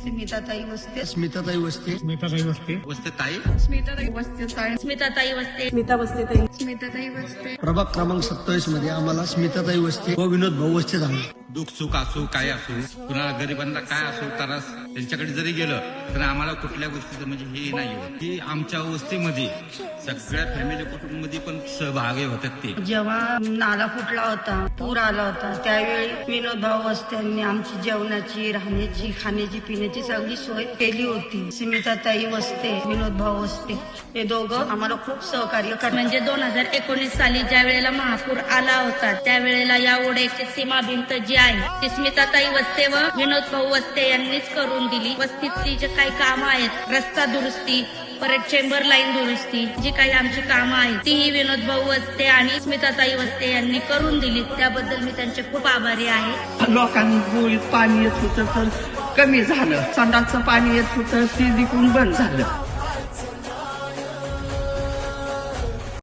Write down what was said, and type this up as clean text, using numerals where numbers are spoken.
स्मिताताई वस्ते, स्मिताताई वस्ते, स्मिताताई वस्ते, वस्तेताई, स्मिताताई वस्ते, स्मिताताई वस्ते, स्मिता वस्ते ताई, स्मिताताई वस्ते. प्रभाग क्रमांक 27 मध्ये आम्हाला स्मिताताई वस्ते व विनोद भाऊ वस्ते झाले. दुःख सुख असो काय असो, कुणाला गरिबांना काय असो त्रास त्यांच्याकडे जरी गेलं तर आम्हाला कुठल्या गोष्टीचं म्हणजे हे नाही होत की आमच्या वस्तीमध्ये सगळ्या फॅमिली कुटुंबामध्ये पण सहभागी होतात ते. जेव्हा नाला फुटला होता, पूर आला होता, त्यावेळी विनोद भाऊ वस्त्यांनी आमची जेवणाची, राहण्याची, खाण्याची, पिण्याची सगळी सोय केली होती. स्मिताताई वस्ते, विनोद भाऊ वस्ते हे दोघं आम्हाला खूप सहकार्य करतात. म्हणजे 2019 साली ज्या वेळेला महापूर आला होता त्यावेळेला या ओढ्याची सीमा भिंत जी आहे ती स्मिताताई वस्ते व विनोद भाऊ वस्ते यांनीच करून दिली. वस्तीतली जे काही कामं आहेत, रस्ता दुरुस्ती, परत चेंबर लाईन दुरुस्ती, जी काही आमची कामं आहेत तीही विनोद भाऊ वस्ते आणि स्मिताताई वस्ते यांनी करून दिली. त्याबद्दल मी त्यांचे खूप आभारी आहे. लोकांनी गोळीत पाणी येत होतं तर कमी झालं, संडासचं पाणी येत होतं ते विकून बंद झालं.